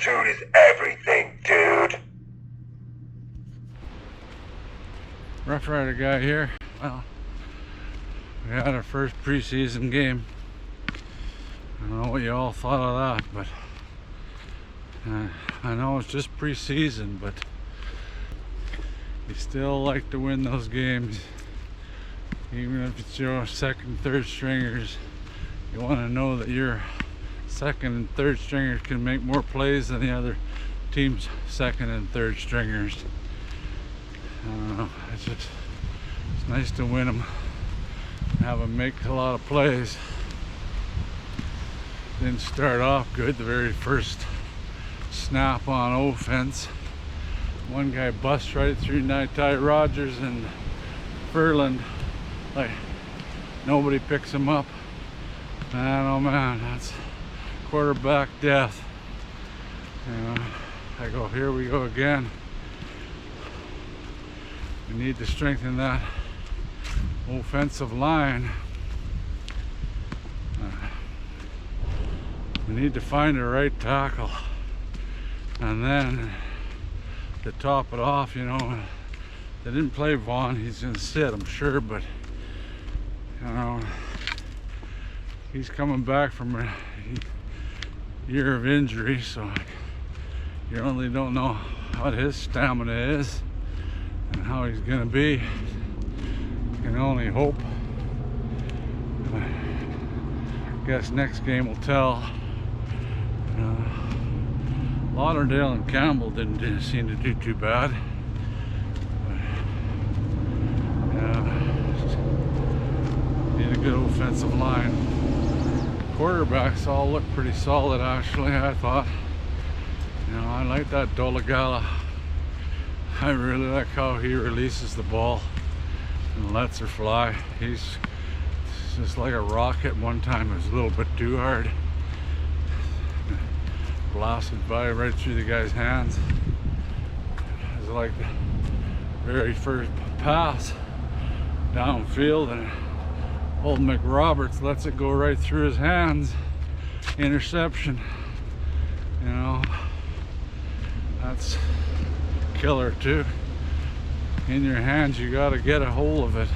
Attitude is everything, dude. Roughrider guy here. Well, we had our first preseason game. I don't know what you all thought of that, but I know it's just preseason, but you still like to win those games. Even if it's your second, third stringers, you want to know that your second and third stringers can make more plays than the other team's second and third stringers. I don't know, it's nice to win them and have them make a lot of plays. Didn't start off good the very first snap on offense. One guy busts right through Teitz, Rogers and Furland. Like nobody picks him up. Man, oh man, that's quarterback death. You know, I go, here we go again. We need to strengthen that offensive line. We need to find the right tackle, and then to top it off, you know, they didn't play Vaughn. He's gonna sit, I'm sure, but you know, he's coming back from a year of injury, so you really don't know what his stamina is and how he's gonna be. You can only hope. I guess next game will tell. Lauderdale and Campbell didn't seem to do too bad. Need a good offensive line. Quarterbacks all look pretty solid, actually, I thought. You know, I like that Dolegala. I really like how he releases the ball and lets her fly. He's just like a rocket. One time it was a little bit too hard. Blasted by right through the guy's hands. It was like the very first pass downfield, and old McRoberts lets it go right through his hands. Interception. You know, that's killer too. In your hands, you got to get a hold of it.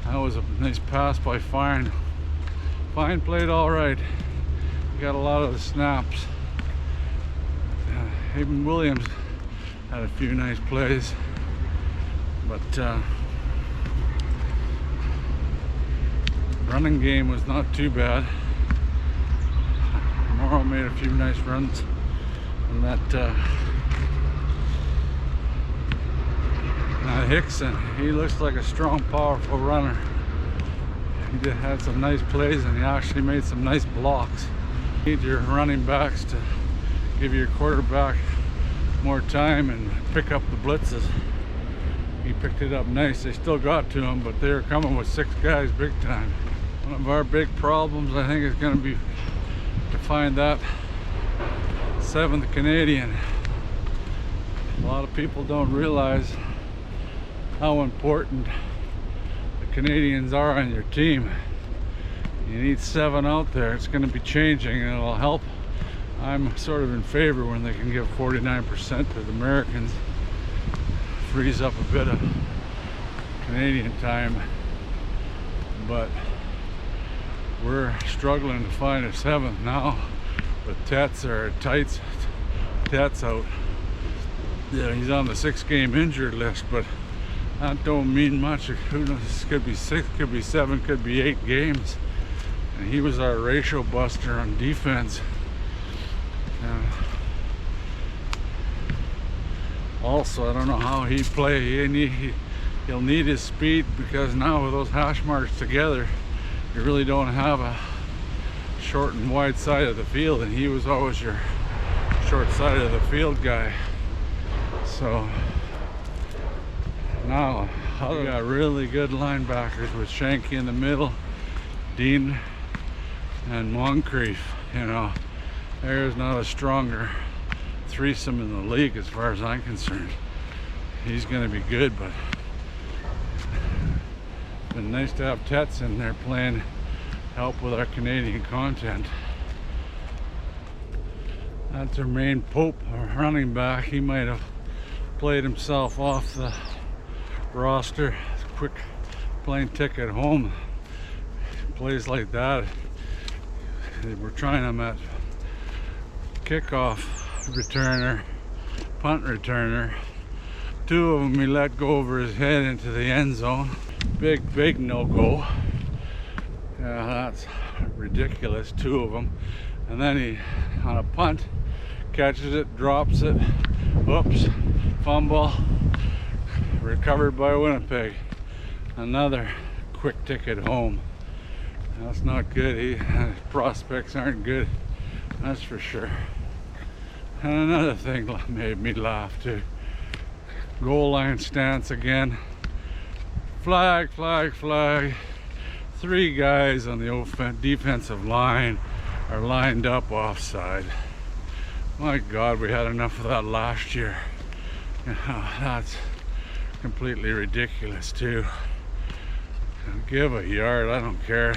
That was a nice pass by Fine. Fine played all right. He got a lot of the snaps. Even Williams had a few nice plays, but running game was not too bad. Morrow made a few nice runs, and that Hickson, he looks like a strong, powerful runner. He did had some nice plays, and he actually made some nice blocks. You need your running backs to give your quarterback more time and pick up the blitzes. He picked it up nice. They still got to him, but they were coming with 6 guys big time. One of our big problems, I think, is going to be to find that 7th Canadian. A lot of people don't realize how important the Canadians are on your team. You need 7 out there. It's going to be changing, and it'll help. I'm sort of in favor when they can give 49% to the Americans. Frees up a bit of Canadian time, but we're struggling to find a 7th now with Teitz or Teitz out. Yeah, he's on the 6-game injured list, but that don't mean much. Who knows? This could be 6, could be 7, could be 8 games. And he was our ratio buster on defense. Also, I don't know how he'd play. He'll need his speed, because now with those hash marks together, you really don't have a short and wide side of the field, and he was always your short side of the field guy. So now we got really good linebackers with Shanky in the middle, Dean and Moncrief. You know, there's not a stronger threesome in the league as far as I'm concerned. He's going to be good, but it's been nice to have Teitz in there playing, help with our Canadian content. That's Jermaine Pope, our running back. He might have played himself off the roster. Quick plane ticket home. Plays like that. They were trying him at kickoff returner, punt returner. Two of them he let go over his head into the end zone. Big no-go. Yeah, that's ridiculous, two of them. And then he, on a punt, catches it, drops it, oops, fumble, recovered by Winnipeg. Another quick ticket home. That's not good. His prospects aren't good, that's for sure. And another thing made me laugh too. Goal line stance again. Flag. 3 guys on the defensive line are lined up offside. My God, we had enough of that last year. You know, that's completely ridiculous too. Give a yard, I don't care.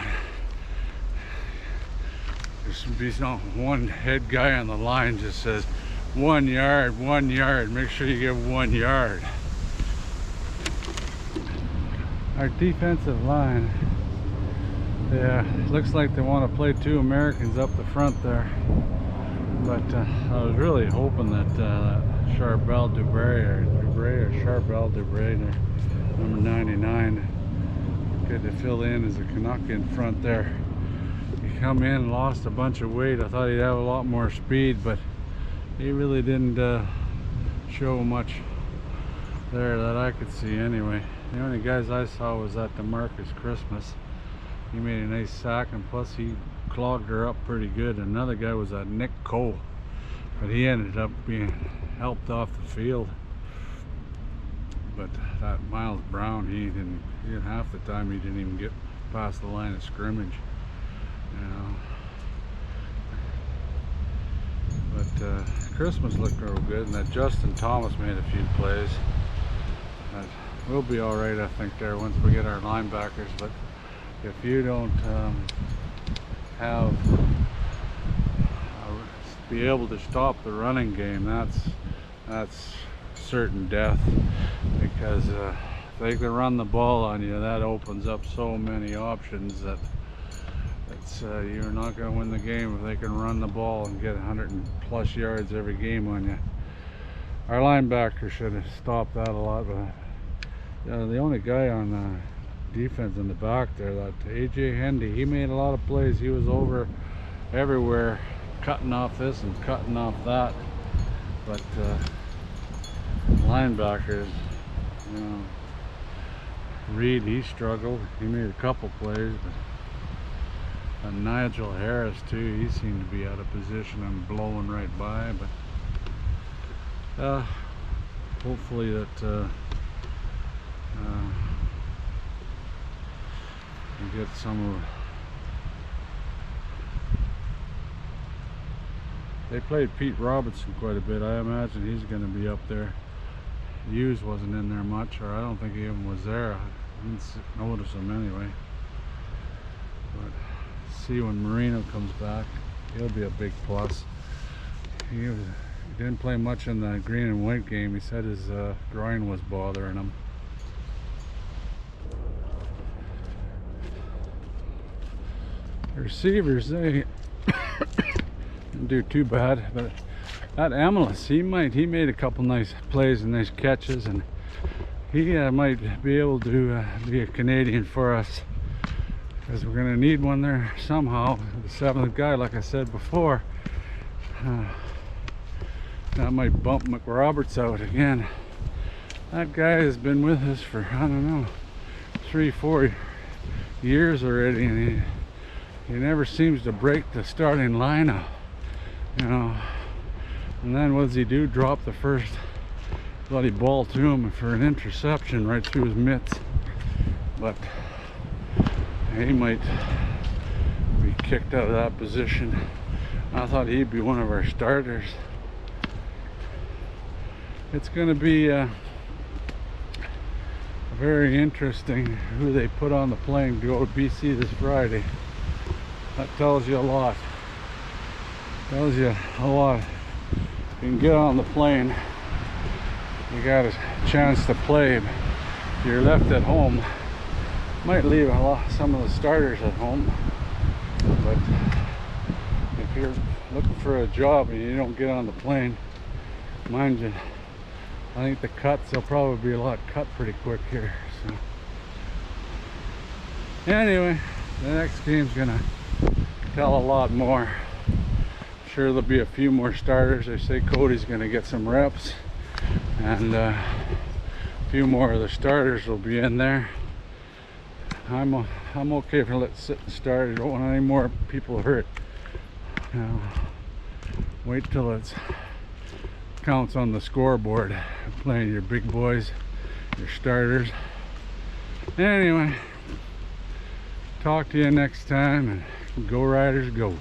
There should be one head guy on the line just says 1 yard, 1 yard. Make sure you give 1 yard. Our defensive line, yeah, looks like they want to play 2 Americans up the front there. But I was really hoping that Charbel Dubrey, number 99, good to fill in as a Canuck in front there. He come in and lost a bunch of weight. I thought he'd have a lot more speed, but he really didn't show much there that I could see anyway. The only guys I saw was that DeMarcus Christmas. He made a nice sack, and plus he clogged her up pretty good. Another guy was that Nick Cole, but he ended up being helped off the field. But that Miles Brown, he didn't half the time he didn't even get past the line of scrimmage, you know. But Christmas looked real good, and that Justin Thomas made a few plays. But we'll be all right, I think, there once we get our linebackers. But if you don't be able to stop the running game, that's certain death, because if they can run the ball on you, that opens up so many options that you're not going to win the game if they can run the ball and get 100+ yards every game on you. Our linebacker should have stopped that a lot, but the only guy on defense in the back there, that AJ Hendy, he made a lot of plays. He was over everywhere, cutting off this and cutting off that. But linebackers, you know, Reed, he struggled. He made a couple plays, but Nigel Harris too, he seemed to be out of position and blowing right by. But hopefully that you get some of. They played Pete Robertson quite a bit. I imagine he's going to be up there. Hughes wasn't in there much, or I don't think he even was there. I didn't notice him anyway. But see when Marino comes back, he'll be a big plus. He didn't play much in the green and white game. He said his groin was bothering him. The receivers, they didn't do too bad, but that Amelis, he made a couple nice plays and nice catches, and he might be able to be a Canadian for us, because we're going to need one there somehow. The 7th guy, like I said before, that might bump McRoberts out again. That guy has been with us for, I don't know, 3-4 years already, and he never seems to break the starting lineup, you know. And then what does he do? Drop the first bloody ball to him for an interception right through his mitts. But he might be kicked out of that position. I thought he'd be one of our starters. It's going to be very interesting who they put on the plane to go to BC this Friday. That tells you a lot. Tells you a lot. you can get on the plane, you got a chance to play. If you're left at home, might leave some of the starters at home, but if you're looking for a job and you don't get on the plane, mind you, I think the cuts, they'll probably be a lot cut pretty quick here. So anyway, the next game's gonna tell a lot more. I'm sure there'll be a few more starters. They say Cody's gonna get some reps, and a few more of the starters will be in there. I'm okay if I let it sit and start. I don't want any more people hurt. Now, wait till it counts on the scoreboard. Playing your big boys, your starters. Anyway, talk to you next time, and go Riders, go.